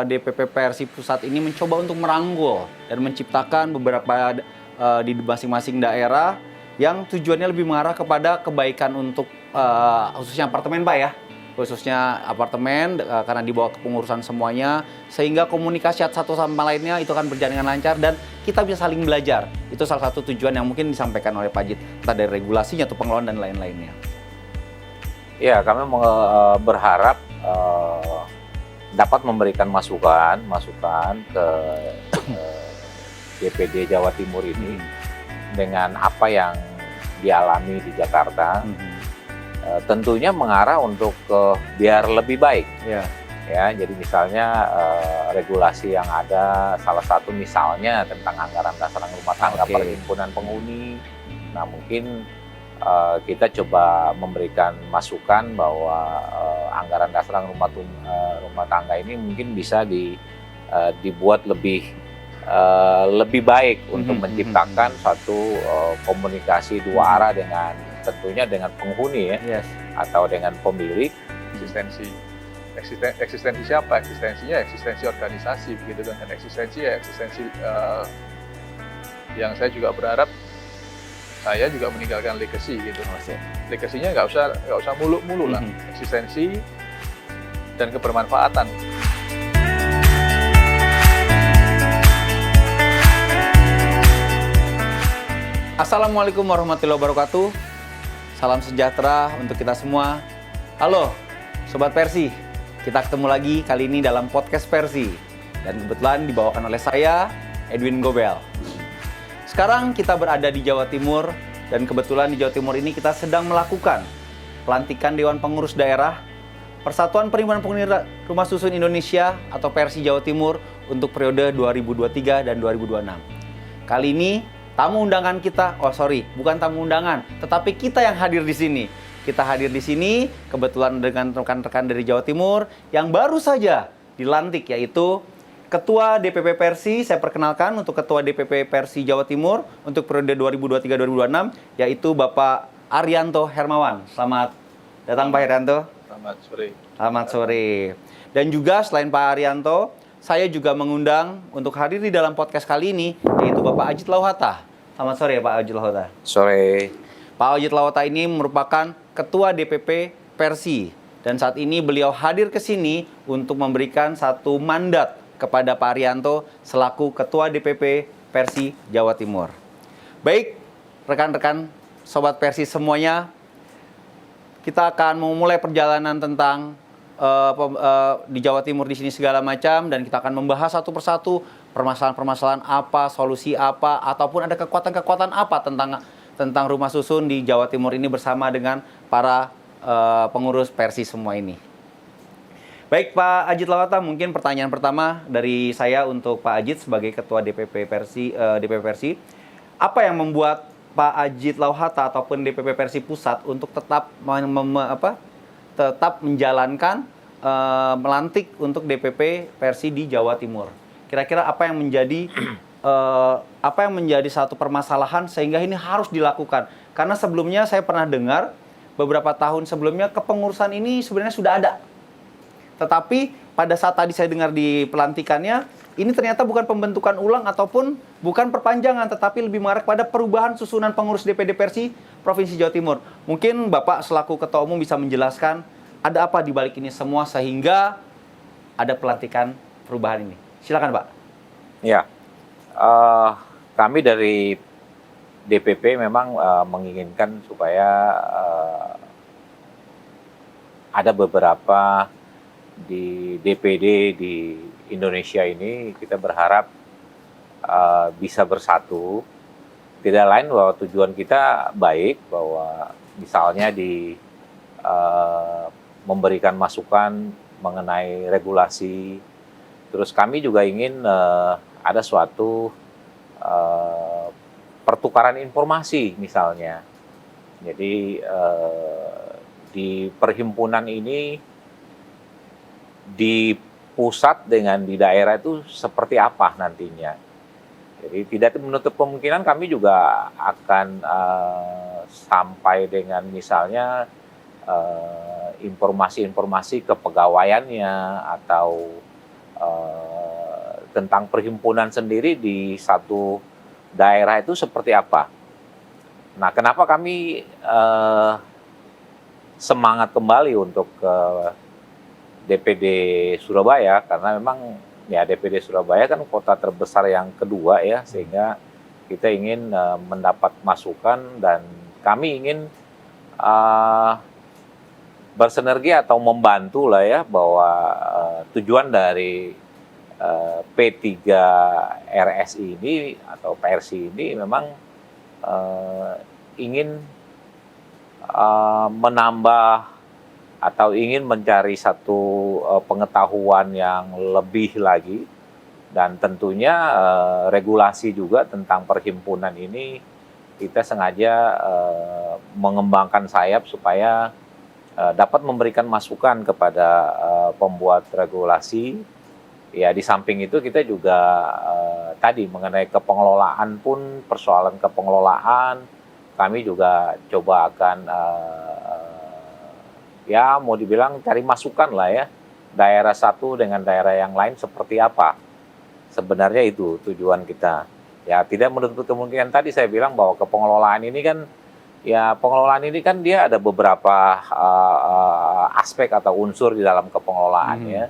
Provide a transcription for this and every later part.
DPP Persi Pusat ini mencoba untuk merangkul dan menciptakan beberapa di masing-masing daerah yang tujuannya lebih mengarah kepada kebaikan untuk khususnya apartemen, Pak ya. Khususnya apartemen karena dibawa ke pengurusan semuanya, sehingga komunikasi satu sama lainnya itu akan berjalan dengan lancar dan kita bisa saling belajar. Itu salah satu tujuan yang mungkin disampaikan oleh Pak Ajit, entah dari regulasinya atau pengelolaan dan lain-lainnya. Ya, kami berharap dapat memberikan masukan ke DPD Jawa Timur ini dengan apa yang dialami di Jakarta. Tentunya mengarah untuk biar lebih baik. Ya, jadi misalnya regulasi yang ada, salah satu misalnya tentang anggaran dasar rumah tangga perhimpunan penghuni. Nah, mungkin kita coba memberikan masukan bahwa anggaran dasar rumah tangga ini mungkin bisa dibuat lebih baik untuk menciptakan satu komunikasi dua arah tentunya dengan penghuni ya, atau dengan pemilik. Eksistensi siapa? Eksistensi organisasi begitu kan. Dan eksistensi yang saya juga berharap saya juga meninggalkan legacy gitu. Legasinya nggak usah muluk-muluk lah. Eksistensi dan kebermanfaatan. Assalamualaikum warahmatullahi wabarakatuh. Salam sejahtera untuk kita semua. Halo, Sobat Persi. Kita ketemu lagi kali ini dalam podcast Persi. Dan kebetulan dibawakan oleh saya, Edwin Gobel. Sekarang kita berada di Jawa Timur. Dan kebetulan di Jawa Timur ini kita sedang melakukan pelantikan Dewan Pengurus Daerah Persatuan Perhimpunan Penghuni Rumah Susun Indonesia atau Persi Jawa Timur untuk periode 2023 dan 2026. Kali ini tamu undangan kita, bukan tamu undangan, tetapi kita yang hadir di sini. Kita hadir di sini kebetulan dengan rekan-rekan dari Jawa Timur yang baru saja dilantik, yaitu Ketua DPP Persi. Saya perkenalkan untuk Ketua DPP Persi Jawa Timur untuk periode 2023-2026, yaitu Bapak Arianto Hermawan. Selamat datang Pak Arianto. Selamat sore. Selamat sore. Dan juga selain Pak Arianto, saya juga mengundang untuk hadir di dalam podcast kali ini, yaitu Bapak Ajit Lauhata. Selamat sore Pak Ajit Lauhata. Sore. Pak Ajit Lauhata ini merupakan Ketua DPP Persi. Dan saat ini beliau hadir ke sini untuk memberikan satu mandat kepada Pak Arianto selaku Ketua DPP Persi Jawa Timur. Baik, rekan-rekan Sobat Persi semuanya, kita akan memulai perjalanan tentang di Jawa Timur di sini segala macam, dan kita akan membahas satu persatu permasalahan-permasalahan apa, solusi apa, ataupun ada kekuatan-kekuatan apa tentang rumah susun di Jawa Timur ini bersama dengan para pengurus Persi semua ini. Baik Pak Ajit Lauhata, mungkin pertanyaan pertama dari saya untuk Pak Ajit sebagai Ketua DPP Persi. Apa yang membuat Pak Ajit Lauhata ataupun DPP Persi Pusat untuk tetap menjalankan melantik untuk DPP Persi di Jawa Timur? Kira-kira apa yang menjadi satu permasalahan sehingga ini harus dilakukan? Karena sebelumnya saya pernah dengar beberapa tahun sebelumnya kepengurusan ini sebenarnya sudah ada. Tetapi pada saat tadi saya dengar di pelantikannya, ini ternyata bukan pembentukan ulang ataupun bukan perpanjangan, tetapi lebih mengarah pada perubahan susunan pengurus DPD Persi Provinsi Jawa Timur. Mungkin Bapak selaku Ketua Umum bisa menjelaskan ada apa di balik ini semua sehingga ada pelantikan perubahan ini. Silakan Pak. Ya, kami dari DPP memang menginginkan supaya ada beberapa di DPD di Indonesia ini, kita berharap bisa bersatu. Tidak lain bahwa tujuan kita baik, bahwa misalnya memberikan masukan mengenai regulasi. Terus kami juga ingin ada suatu pertukaran informasi misalnya. Jadi di perhimpunan ini di pusat dengan di daerah itu seperti apa nantinya. Jadi tidak menutup kemungkinan kami juga akan sampai dengan misalnya informasi-informasi kepegawaiannya atau tentang perhimpunan sendiri di satu daerah itu seperti apa. Nah, kenapa kami semangat kembali untuk DPD Surabaya, karena memang ya DPD Surabaya kan kota terbesar yang kedua ya, sehingga kita ingin mendapat masukan dan kami ingin bersinergi atau membantu lah ya, bahwa tujuan dari P3 RSI ini atau PRSI ini memang ingin menambah atau ingin mencari satu pengetahuan yang lebih lagi, dan tentunya regulasi juga tentang perhimpunan ini kita sengaja mengembangkan sayap supaya dapat memberikan masukan kepada pembuat regulasi. Ya, di samping itu kita juga tadi mengenai kepengelolaan pun, persoalan kepengelolaan kami juga coba akan ya mau dibilang cari masukan lah ya, daerah satu dengan daerah yang lain seperti apa. Sebenarnya itu tujuan kita. Ya, tidak menutup kemungkinan tadi saya bilang bahwa kepengelolaan ini kan, ya pengelolaan ini kan dia ada beberapa aspek atau unsur di dalam kepengelolaan ya.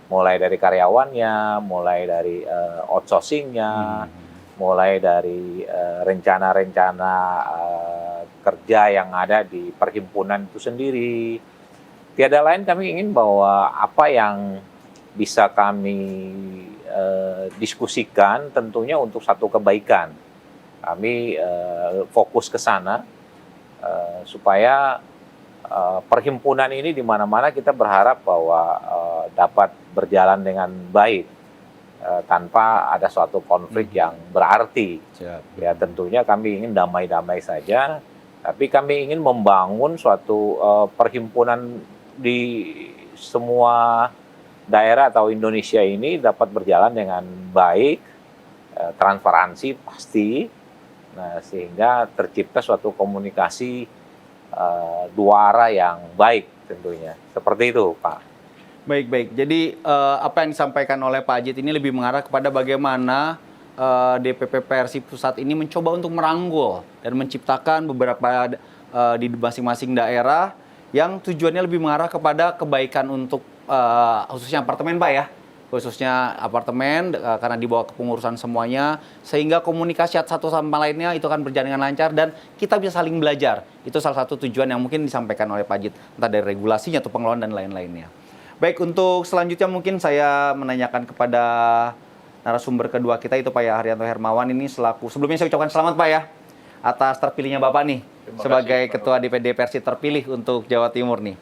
Mulai dari karyawannya, mulai dari outsourcing-nya, mulai dari rencana-rencana kerja yang ada di perhimpunan itu sendiri. Tiada lain kami ingin bahwa apa yang bisa kami diskusikan tentunya untuk satu kebaikan. Kami fokus ke sana supaya perhimpunan ini di mana-mana kita berharap bahwa dapat berjalan dengan baik. Tanpa ada suatu konflik yang berarti. Ya, tentunya kami ingin damai-damai saja, tapi kami ingin membangun suatu perhimpunan di semua daerah atau Indonesia ini dapat berjalan dengan baik, transparansi pasti, nah, sehingga tercipta suatu komunikasi dua arah yang baik tentunya. Seperti itu, Pak. Baik. Jadi apa yang disampaikan oleh Pak Ajit ini lebih mengarah kepada bagaimana DPP PRSI Pusat ini mencoba untuk merangkul dan menciptakan beberapa di masing-masing daerah yang tujuannya lebih mengarah kepada kebaikan untuk khususnya apartemen, Pak ya. Khususnya apartemen karena dibawa ke pengurusan semuanya, sehingga komunikasi satu sama lainnya itu akan berjalan dengan lancar dan kita bisa saling belajar. Itu salah satu tujuan yang mungkin disampaikan oleh Pak Ajit, entah dari regulasinya atau pengelolaan dan lain-lainnya. Baik, untuk selanjutnya mungkin saya menanyakan kepada narasumber kedua kita, itu Pak ya, Haryanto Hermawan ini selaku, sebelumnya saya ucapkan selamat Pak ya atas terpilihnya Bapak nih sebagai Ketua DPD PRSI terpilih untuk Jawa Timur nih.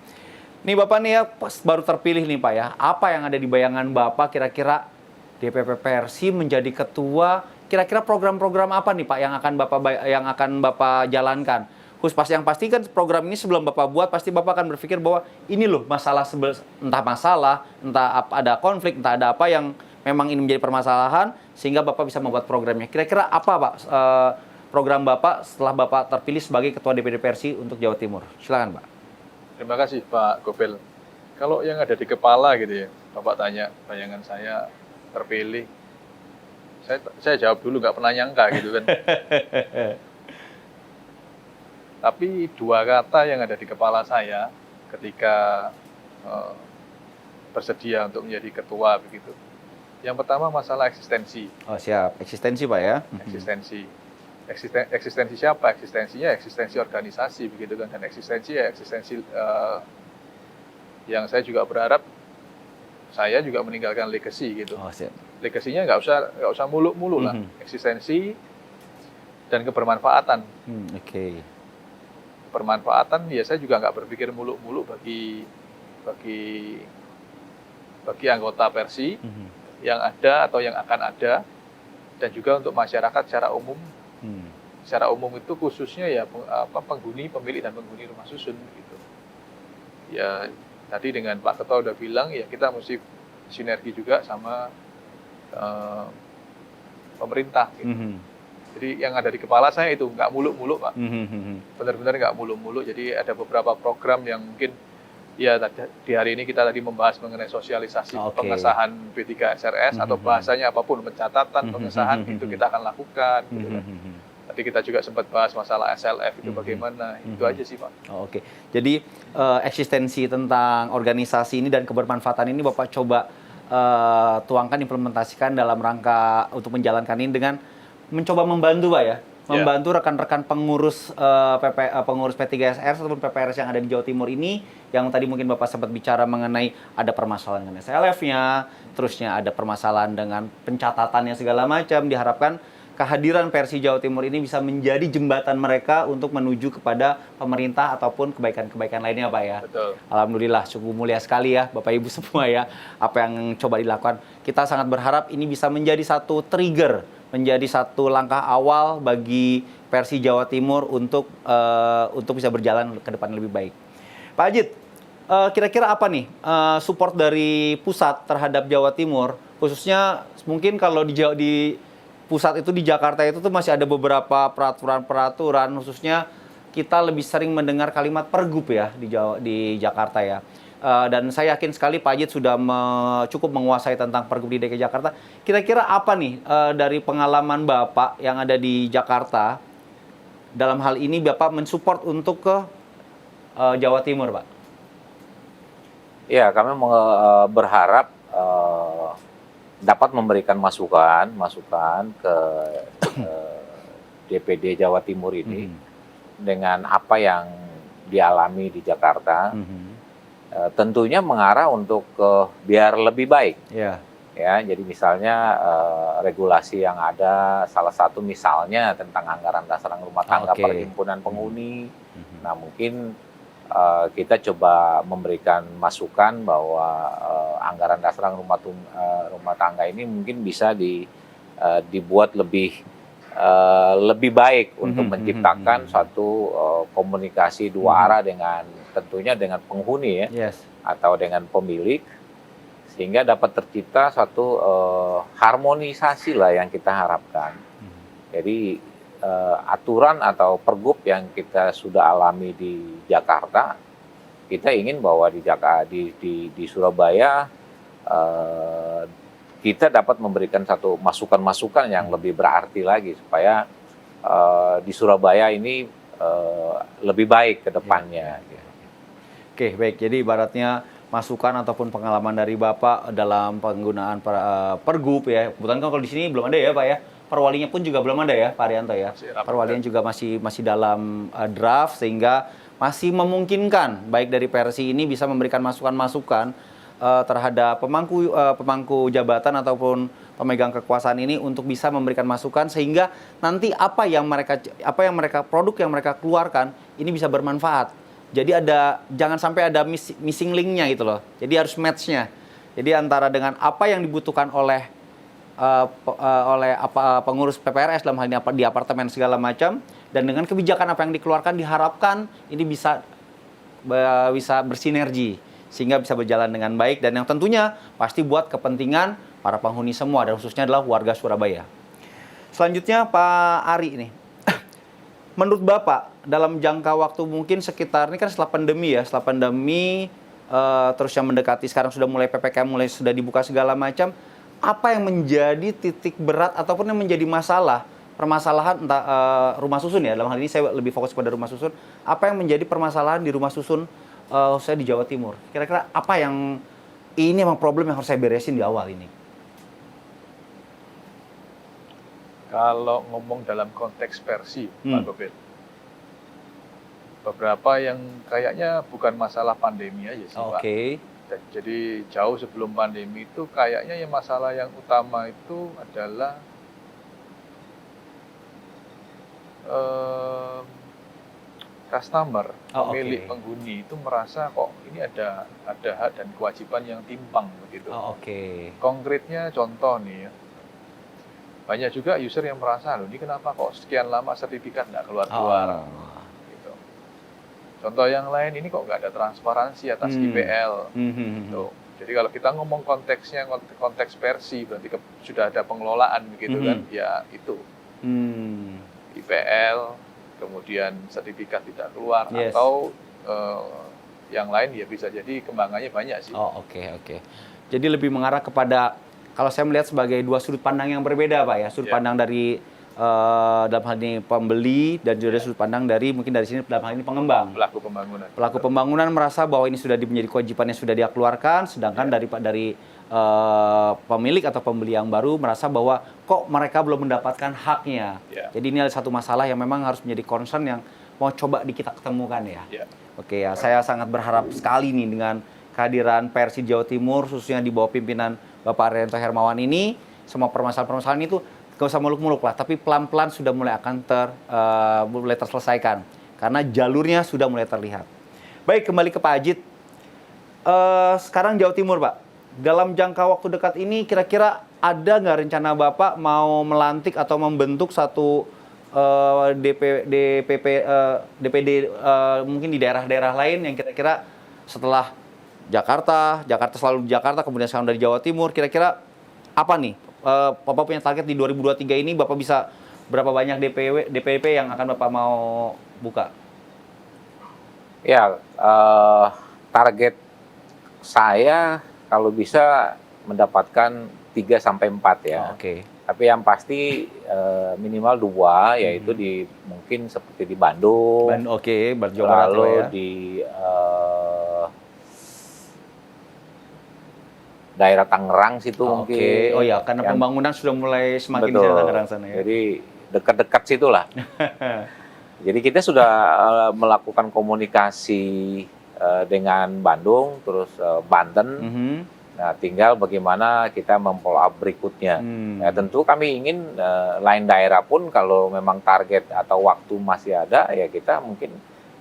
Nih Bapak nih ya baru terpilih nih Pak ya, apa yang ada di bayangan Bapak kira-kira DPP PRSI menjadi ketua, kira-kira program-program apa nih Pak yang akan Bapak jalankan? Yang pasti kan program ini sebelum Bapak buat, pasti Bapak akan berpikir bahwa ini loh entah ada konflik, entah ada apa yang memang ini menjadi permasalahan, sehingga Bapak bisa membuat programnya. Kira-kira apa Pak program Bapak setelah Bapak terpilih sebagai Ketua DPD PRSI untuk Jawa Timur? Silakan Pak. Terima kasih Pak Gobel. Kalau yang ada di kepala gitu ya, Bapak tanya bayangan saya terpilih, saya jawab dulu, nggak pernah nyangka gitu kan. Tapi dua kata yang ada di kepala saya ketika bersedia untuk menjadi ketua begitu. Yang pertama masalah eksistensi. Oh siap, eksistensi Pak ya. Eksistensi siapa? Eksistensinya eksistensi organisasi begitu kan, dan eksistensi yang saya juga berharap saya juga meninggalkan legacy gitu. Oh siap. Legasinya nggak usah muluk-muluk lah. Eksistensi dan kebermanfaatan. Oke. Bermanfaatan ya, saya juga nggak berpikir muluk-muluk bagi anggota PRSI yang ada atau yang akan ada, dan juga untuk masyarakat secara umum. Secara umum itu khususnya ya pemilik dan penghuni rumah susun gitu. Ya tadi dengan Pak Ketua udah bilang ya, kita mesti sinergi juga sama pemerintah gitu. Jadi yang ada di kepala saya itu nggak muluk-muluk Pak, benar-benar nggak muluk-muluk. Jadi ada beberapa program yang mungkin Ya, di hari ini kita tadi membahas mengenai sosialisasi pengesahan B3 SRS atau bahasanya apapun, pencatatan, pengesahan itu kita akan lakukan. Gitu kan. Tadi kita juga sempat bahas masalah SLF itu bagaimana, itu aja sih Pak. Oke, jadi eksistensi tentang organisasi ini dan kebermanfaatan ini Bapak coba tuangkan, implementasikan dalam rangka untuk menjalankan ini dengan mencoba membantu Pak ya? Membantu rekan-rekan pengurus pengurus P3SR ataupun PPRS yang ada di Jawa Timur ini, yang tadi mungkin Bapak sempat bicara mengenai ada permasalahan dengan SLF-nya, terusnya ada permasalahan dengan pencatatannya segala macam. Diharapkan kehadiran Persi Jawa Timur ini bisa menjadi jembatan mereka untuk menuju kepada pemerintah ataupun kebaikan-kebaikan lainnya Pak ya. Betul. Alhamdulillah, cukup mulia sekali ya Bapak Ibu semua ya, apa yang coba dilakukan. Kita sangat berharap ini bisa menjadi satu trigger, menjadi satu langkah awal bagi Persi Jawa Timur untuk bisa berjalan ke depan lebih baik. Pak Ajit, kira-kira apa nih support dari pusat terhadap Jawa Timur, khususnya mungkin kalau di pusat itu di Jakarta itu tuh masih ada beberapa peraturan, khususnya kita lebih sering mendengar kalimat pergub ya di Jakarta ya. Dan saya yakin sekali Pak Ajit sudah cukup menguasai tentang pergub di DKI Jakarta. Kira-kira apa nih dari pengalaman Bapak yang ada di Jakarta, dalam hal ini Bapak mensupport untuk ke Jawa Timur Pak? Ya, kami berharap dapat memberikan masukan ke DPD Jawa Timur ini dengan apa yang dialami di Jakarta. Tentunya mengarah untuk biar lebih baik. Ya, jadi misalnya regulasi yang ada, salah satu misalnya tentang anggaran dasar rumah tangga perhimpunan penghuni. Nah, mungkin kita coba memberikan masukan bahwa anggaran dasar rumah tangga ini mungkin bisa dibuat lebih baik untuk menciptakan suatu komunikasi dua arah tentunya dengan penghuni ya, atau dengan pemilik, sehingga dapat tercipta suatu harmonisasi lah yang kita harapkan. Jadi aturan atau pergub yang kita sudah alami di Jakarta, kita ingin bahwa di Surabaya kita dapat memberikan satu masukan-masukan yang lebih berarti lagi supaya di Surabaya ini lebih baik ke depannya. Oke, baik. Jadi ibaratnya masukan ataupun pengalaman dari Bapak dalam penggunaan pergub ya. Kebetulan kan kalau di sini belum ada ya Pak ya. Perwalinya pun juga belum ada ya Pak Arianto ya. Perwalian juga masih dalam draft, sehingga masih memungkinkan baik dari Persi ini bisa memberikan masukan-masukan terhadap pemangku jabatan ataupun pemegang kekuasaan ini untuk bisa memberikan masukan, sehingga nanti produk yang mereka keluarkan ini bisa bermanfaat. Jadi jangan sampai ada missing link-nya gitu loh. Jadi harus match-nya. Jadi antara dengan apa yang dibutuhkan oleh pengurus PPRS dalam hal ini di apartemen segala macam, dan dengan kebijakan apa yang dikeluarkan, diharapkan ini bisa bersinergi sehingga bisa berjalan dengan baik, dan yang tentunya pasti buat kepentingan para penghuni semua, dan khususnya adalah warga Surabaya. Selanjutnya Pak Ari ini, menurut Bapak dalam jangka waktu mungkin sekitar, ini kan setelah pandemi terus yang mendekati sekarang sudah mulai PPKM sudah dibuka segala macam, apa yang menjadi titik berat ataupun yang menjadi permasalahan entah rumah susun ya, dalam hal ini saya lebih fokus pada rumah susun, apa yang menjadi permasalahan di rumah susun saya di Jawa Timur? Kira-kira apa yang ini emang problem yang harus saya beresin di awal ini? Kalau ngomong dalam konteks Persi, Pak Gobel, beberapa yang kayaknya bukan masalah pandemi aja sih Pak. Jadi jauh sebelum pandemi itu kayaknya yang masalah yang utama itu adalah customer, pemilik penghuni itu merasa kok ini ada hak dan kewajiban yang timpang begitu. Konkretnya contoh nih ya, banyak juga user yang merasa loh ini kenapa kok sekian lama sertifikat nggak keluar-keluar. Gitu. Contoh yang lain, ini kok nggak ada transparansi atas IPL. Gitu. Jadi kalau kita ngomong konteksnya konteks Persi, berarti sudah ada pengelolaan begitu kan, ya itu IPL, kemudian sertifikat tidak keluar, atau yang lain ya bisa jadi kembangannya banyak sih. Oh, oke. Jadi lebih mengarah kepada, kalau saya melihat sebagai dua sudut pandang yang berbeda, Pak ya. Sudut pandang dari dalam hal ini pembeli, dan juga sudut pandang dari mungkin dari sini dalam hal ini pengembang. Pelaku pembangunan merasa bahwa ini sudah menjadi kewajiban yang sudah dia keluarkan, sedangkan dari pemilik atau pembeli yang baru merasa bahwa kok mereka belum mendapatkan haknya. Jadi ini adalah satu masalah yang memang harus menjadi concern yang mau coba kita ketemukan ya. Oke ya, saya sangat berharap sekali nih dengan kehadiran Persi Jawa Timur, khususnya di bawah pimpinan Bapak Arianto Hermawan ini, semua permasalahan-permasalahan itu gak usah muluk-muluk lah, tapi pelan-pelan sudah mulai akan mulai terselesaikan, karena jalurnya sudah mulai terlihat. Baik, kembali ke Pak Ajit. Sekarang Jawa Timur, Pak. Dalam jangka waktu dekat ini, kira-kira ada nggak rencana Bapak mau melantik atau membentuk satu DPD mungkin di daerah-daerah lain yang kira-kira setelah Jakarta selalu di Jakarta, kemudian sekarang dari Jawa Timur, kira-kira apa nih? Bapak punya target di 2023 ini, Bapak bisa berapa banyak DPP yang akan Bapak mau buka? Ya, target saya kalau bisa mendapatkan 3-4 ya. Oke. Tapi yang pasti minimal 2, yaitu mungkin seperti di Bandung. Jawa Barat lalu ya. Di daerah Tangerang situ mungkin. Oh ya, karena pembangunan sudah mulai semakin di Tangerang sana ya. Jadi dekat-dekat situlah. Jadi kita sudah melakukan komunikasi dengan Bandung, terus Banten. Nah, tinggal bagaimana kita memfollow up berikutnya. Ya, tentu kami ingin lain daerah pun kalau memang target atau waktu masih ada, ya kita mungkin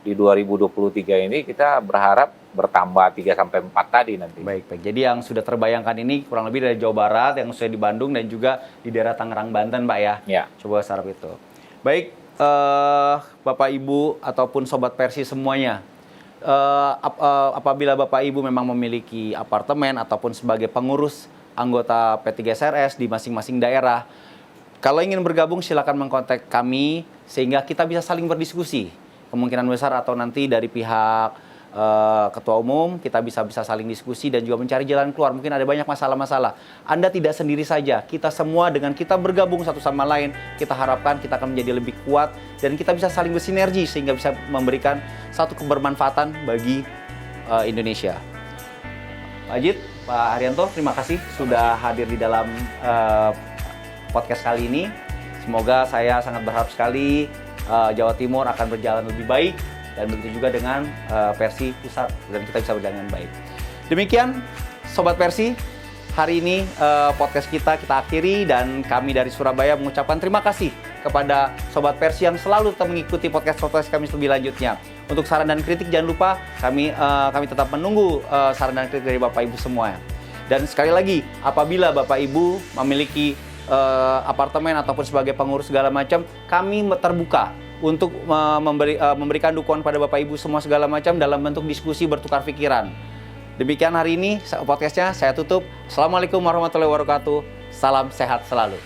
di 2023 ini kita berharap bertambah 3-4 tadi nanti. Baik. Jadi yang sudah terbayangkan ini kurang lebih dari Jawa Barat, yang sudah di Bandung, dan juga di daerah Tangerang, Banten, Pak ya? Ya. Coba sarap itu. Baik, Bapak Ibu ataupun Sobat Persi semuanya, apabila Bapak Ibu memang memiliki apartemen ataupun sebagai pengurus anggota P3SRS di masing-masing daerah, kalau ingin bergabung silakan mengkontak kami sehingga kita bisa saling berdiskusi. Kemungkinan besar atau nanti dari pihak ketua umum kita bisa saling diskusi dan juga mencari jalan keluar. Mungkin ada banyak masalah-masalah. Anda tidak sendiri saja. Kita semua dengan kita bergabung satu sama lain, kita harapkan kita akan menjadi lebih kuat dan kita bisa saling bersinergi sehingga bisa memberikan satu kebermanfaatan bagi Indonesia. Pak Ajit, Pak Arianto, terima kasih sudah hadir di dalam podcast kali ini. Semoga saya sangat berharap sekali Jawa Timur akan berjalan lebih baik, dan begitu juga dengan Persi Pusat, dan kita bisa berjalan dengan baik. Demikian Sobat Persi, hari ini podcast kita akhiri, dan kami dari Surabaya mengucapkan terima kasih kepada Sobat Persi yang selalu tetap mengikuti podcast kami lebih lanjutnya. Untuk saran dan kritik jangan lupa kami tetap menunggu saran dan kritik dari Bapak Ibu semua. Dan sekali lagi, apabila Bapak Ibu memiliki apartemen ataupun sebagai pengurus segala macam, kami terbuka untuk memberikan dukungan pada Bapak Ibu semua segala macam dalam bentuk diskusi bertukar pikiran. Demikian hari ini podcastnya saya tutup. Assalamualaikum warahmatullahi wabarakatuh. Salam sehat selalu.